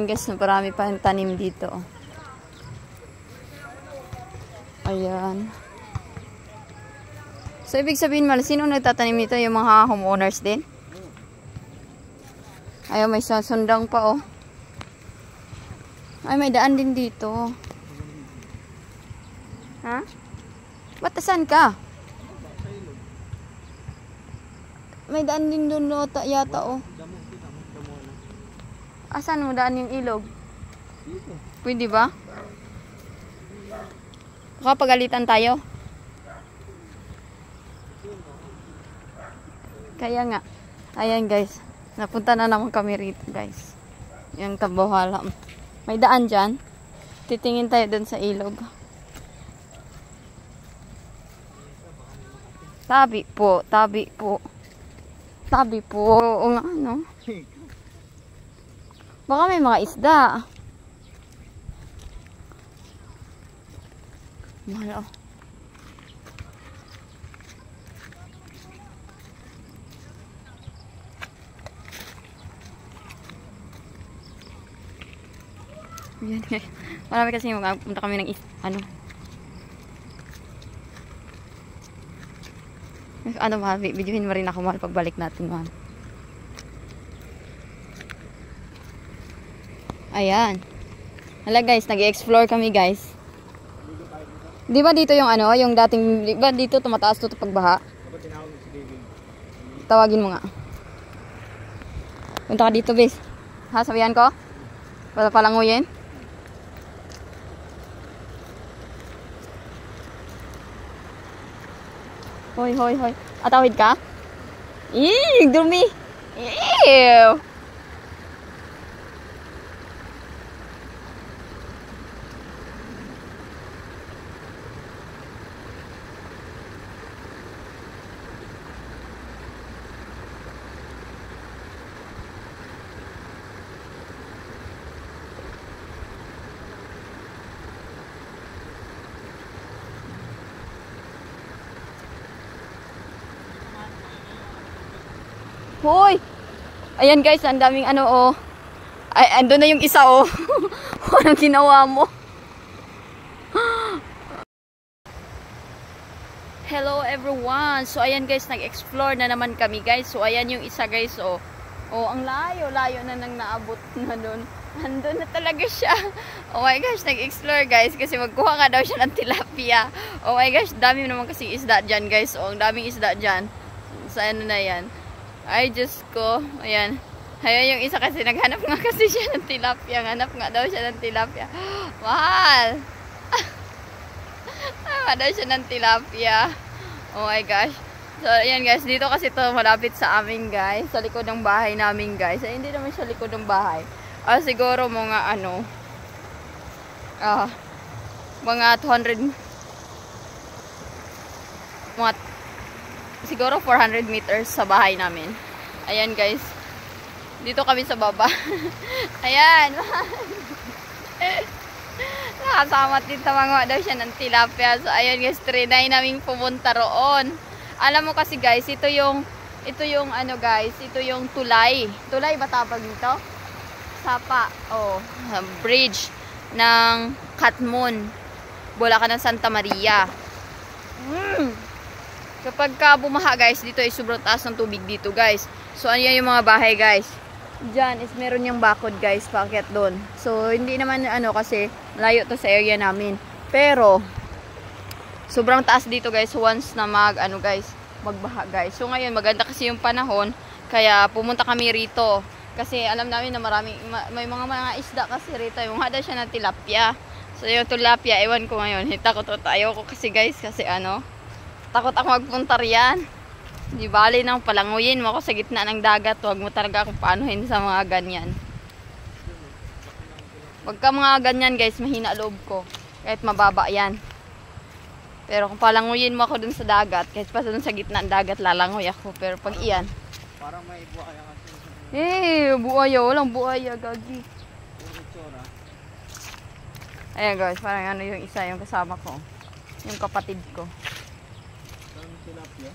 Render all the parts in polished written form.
Ayan guys, marami pa yung tanim dito. Ayan. So, ibig sabihin mal, sino nagtatanim nito? Yung mga homeowners din? Ayaw, may sundang pa, oh. Ay, may daan din dito. Ha? Ba't asan ka? May daan din doon yata, oh. Asan mo daan yung ilog? Pwede ba? Kapagalitan tayo. Kaya nga. Ayan guys. Napunta na naman kami rito guys. Yung Tambahala. May daan dyan. Titingin tayo dun sa ilog. Tabi po. Tabi po. Tabi po. Oo nga no. Baka may mga isda. Mahal oh. Yan guys. Marami kasi magpunta kami ng ano mahal, videohin mo rin ako mahal pagbalik natin mahal. Ayan. Hala guys, nag-explore kami guys. Di ba dito yung ano, yung dating, di ba dito tumataas to pagbaha? Tawagin mo nga. Punta ka dito, bes. Ha, sabihan ko? Para palanguyin? Hoy, hoy, hoy. Atawid ka? Ew, dumi. Ew. Hoy! Ayan guys, ang daming ano oh. Ay, ando na yung isa oh. Anong ginawa mo? Hello everyone. So ayan guys, nag-explore na naman kami guys. So ayan yung isa guys oh. Oh, ang layo-layo na nang naabot na doon. Andun na talaga siya. Oh my gosh, nag-explore guys kasi magkuha nga daw siya ng tilapia. Oh my gosh, dami naman kasi isda dyan guys. Oh, ang daming isda dyan. Sa ano na yan. Ay, Diyos ko. Ayan. Ayan yung isa kasi. Naghanap nga kasi siya ng tilapia. Hanap nga daw siya ng tilapia. Mahal. Hanap daw siya ng tilapia. Oh my gosh. So, ayan guys. Dito kasi to malapit sa amin guys. Sa likod ng bahay namin guys. Ay, hindi naman siya likod ng bahay. Siguro mga ano. Mga 200. Mga siguro 400 meters sa bahay namin. Ayan guys. Dito kami sa baba. Ayan. Nakasama din tamang daw siya ng tilapia. So ayan guys, trinay namin pumunta roon. Alam mo kasi guys, ito yung ano guys, ito yung tulay. Tulay ba tawag dito? Sapa. Oh, bridge ng Katmon. Bulacan ng Santa Maria. Kapag ka bumaha guys, dito ay sobrang taas ng tubig dito guys. So ayan yung mga bahay guys. Diyan is meron yung bakod guys, paakyat doon. So hindi naman ano kasi layo to sa area namin. Pero sobrang taas dito guys once na magbaha guys. So ngayon maganda kasi yung panahon, kaya pumunta kami rito. Kasi alam namin na may mga isda kasi rito. Yung hada siya ng tilapia. So yung tilapia, ewan ko ngayon. Takot tayo ko kasi guys, kasi ano, takot ako magpunta riyan. Di bali nang palanguyin mo ako sa gitna ng dagat. Huwag mo talaga akong paanuhin sa mga ganyan. Pagka mga ganyan guys, mahina loob ko. Kahit mababa yan. Pero kung palanguyin mo ako dun sa dagat, kahit pa dun sa gitna ng dagat, lalangoy ako. Pero pag iyan, parang may buhaya kasi. Buhaya. Walang buhaya, gagi. Ayan guys, parang ano yung isa, yung kasama ko. Yung kapatid ko. Tilapia?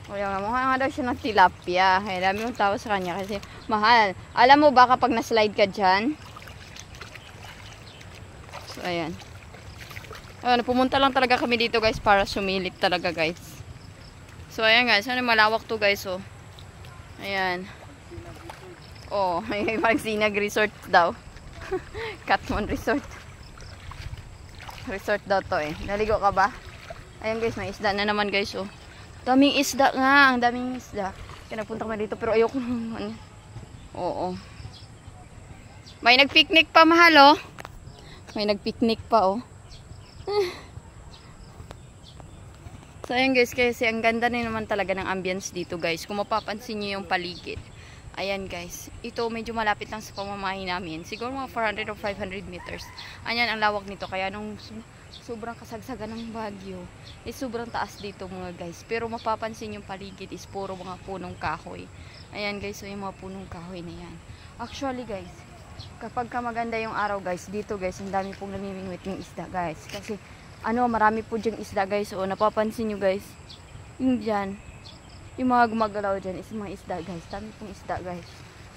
Wala nga, mukha nga daw siya ng tilapia. Ay, dami yung tao sa kanya kasi mahal. Alam mo ba kapag na-slide ka dyan, ayan. Ayan, pumunta lang talaga kami dito guys para sumilip talaga guys. So ayan guys, ano malawak to guys oh. Ayan. Oh, may Magsinag Resort daw. Katmon Resort. Resort daw to eh. Naligo ka ba? Ayan guys, may isda na naman guys oh. Daming isda nga, ang daming isda. Kaya nagpunta kami dito pero ayoko naman. Oo. May nagpicnic pa mahal oh. May nagpicnic pa oh. So ayan guys, kasi ang ganda na naman talaga ng ambience dito guys. Kung mapapansin nyo yung paligid. Ayan guys, ito medyo malapit lang sa pamamahay namin. Siguro mga 400 or 500 meters. Ayan ang lawak nito. Kaya nung sobrang kasagsagan ng Baguio, sobrang taas dito mga guys. Pero mapapansin yung paligid is puro mga punong kahoy. Ayan guys, so yung mga punong kahoy na yan. Actually guys, kapag maganda yung araw guys, dito guys, ang dami pong namimingwit ng isda guys. Kasi marami po dyang isda guys. O napapansin nyo guys, yung dyan, yung mga gumagalaw dyan is mga isda guys. Dami pong isda guys.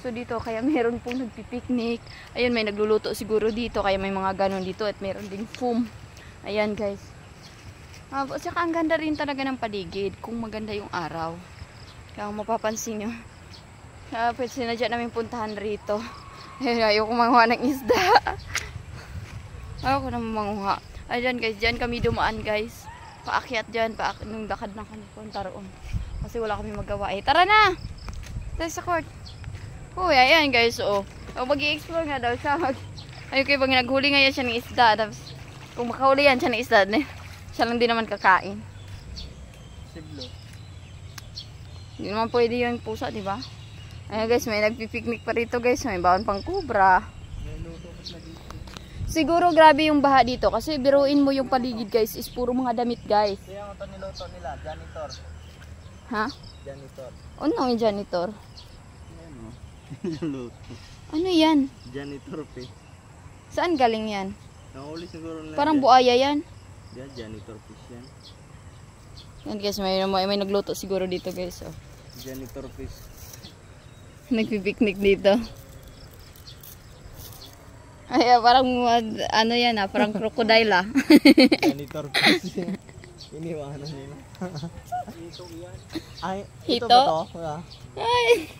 So dito, kaya meron pong nagpipiknik. Ayun, may nagluluto siguro dito. Kaya may mga ganon dito. At meron ding foam. Ayan guys. Saka ang ganda rin talaga ng paligid kung maganda yung araw. Kaya kung mapapansin nyo, pwede sinadya namin puntahan rito. Ayoko manguha ng isda. Ayoko naman manguha. Ayan guys, dyan kami dumaan guys. Paakyat dyan, nung lakad na kami punta roon. Kasi wala kami magawa eh. Tara na! Tara sa court. Uy, ayan guys, oh. Mag-i-explore nga daw siya. Ayun kayo, pag naghuli nga yan siya ng isda. Tapos, kung makahuli yan siya ng isda, siya lang din naman kakain. Siblo. Hindi naman pwede yung pusa, di ba? Ayan guys, may nagpipiknik pa rito guys. May bawon pang kubra. Siguro grabe yung baha dito kasi biruin mo yung paligid guys is puro mga damit guys. Kaya ang ito niluto nila, janitor. Ha? Janitor. Ano yung janitor? Ano? Niluto. Ano yan? Janitor fish. Saan galing yan? Nahuli siguro nila. Parang buaya yan. Yan, janitor fish yan. Yan guys, may nagluto siguro dito guys. Oh. Janitor fish. Nagpipiknik dito. Ay, parang ano yan parang crocodile ah. Janitor fish. Iniwanan nila. Hito yan. Ay, ito Hito? ba to? Ay,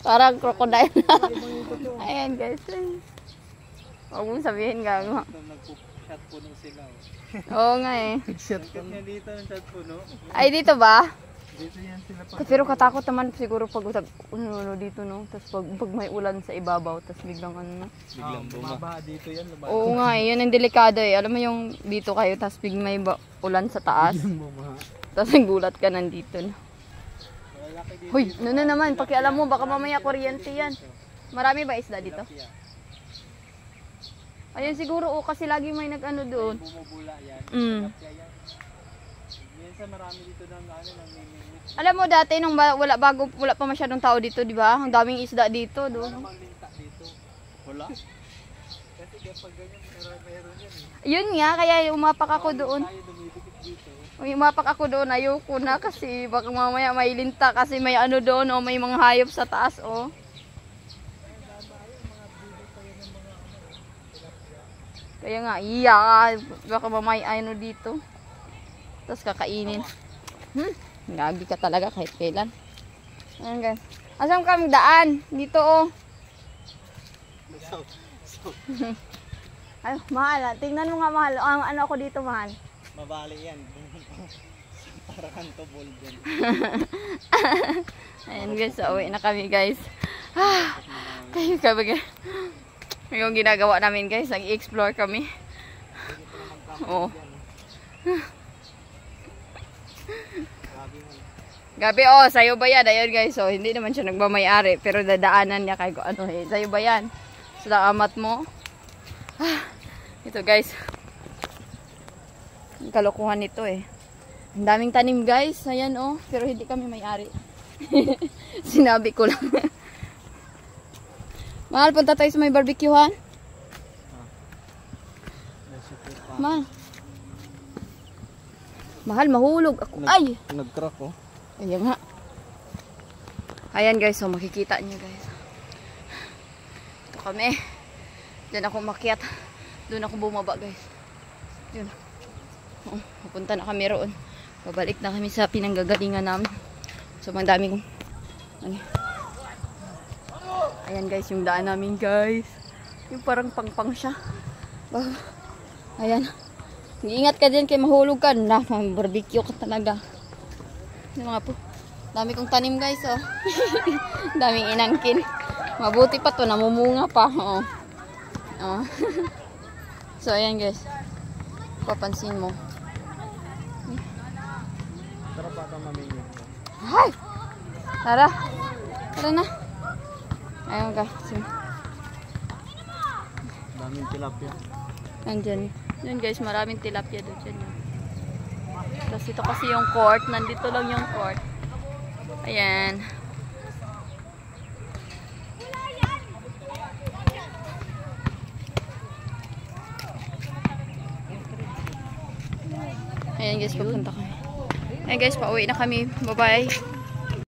parang crocodile. Ayan guys. Huwag mong sabihin gago. Nagpo-shot puno sila. Oo nga eh. Shot puno. Dito ang shot puno. Ay, dito ba? Dito yan sila pa. Pero katakot naman siguro pag dito no. Tapos pag may ulan sa ibabaw, tapos biglang Biglang bumaba dito yan. Oo nga eh, yun ang delikado eh. Alam mo yung dito kayo, tapos biglang may ulan sa taas. Tapos nagulat ka nandito na. Hoy, ano naman, pakialam mo, baka mamaya kuryente yan. Marami ba isda dito? Ayun siguro, kasi lagi may nag-ano doon. Bumubula yan. Minsan marami dito ng mimimik. Alam mo dati nung wala pa masyadong tao dito, di ba? Ang daming isda dito doon. Ano mang linta dito? Wala. Kasi kapag ganyan meron yan eh. Yun nga, kaya umapak ako doon. Tayo dumidikit dito. Umapak ako doon, ayoko na kasi baka mamaya may linta kasi may ano doon o may mga hayop sa taas oh. Kaya nga, baka mamay ano dito. Tapos kakainin. Gagi ka talaga kahit kailan. Ayan guys. Asam kami daan? Dito oh. Ay, mahal. Tingnan mo nga mahal. Ang ano ako dito mahal. Mabali yan. Parang kanto ball dyan. Ayan guys, uwi na kami guys. Kayo kami guys. Yung ginagawa namin guys, nag-explore kami. Oo. Gabi oh, sa'yo ba yan? Ayun guys, so hindi naman siya nagmamayari, pero dadaanan niya kay ano eh. Sa'yo ba yan? Sa amat mo? Ito guys. Ang kalokohan nito eh. Ang daming tanim guys, ayan oh, pero hindi kami may-ari. Sinabi ko lang. Mahal, punta tayo sa may barbecuehan. Mahal. Mahal, mahulog ako. Ay! Nag-crack oh. Ayan nga. Ayan guys, so makikita nyo guys. Ito kami. Diyan ako makiat. Doon ako bumaba guys. Yun. Pupunta na kami roon. Babalik na kami sa pinanggagalingan namin. So, ang dami kong ano. Ayan guys, yung daan namin guys. Yung parang pang-pang siya. Ayan. Ingat ka din kay mahulog ka. Barbecue ka talaga. Yung mga po. Dami kong tanim guys, oh. Daming inangkin. Mabuti pa to, namumunga pa. Oh. Oh. So, ayan guys. Papansin mo. Tara baka mamingin. Hi! Tara. Tara na. Ayun guys. Daming tilapia. Nandyan. Yun guys, maraming tilapia doon. Dyan. Tapos ito kasi yung court. Nandito lang yung court. Ayan. Ayan guys, pupunta kami. Ayan guys, pauwi na kami. Bye-bye.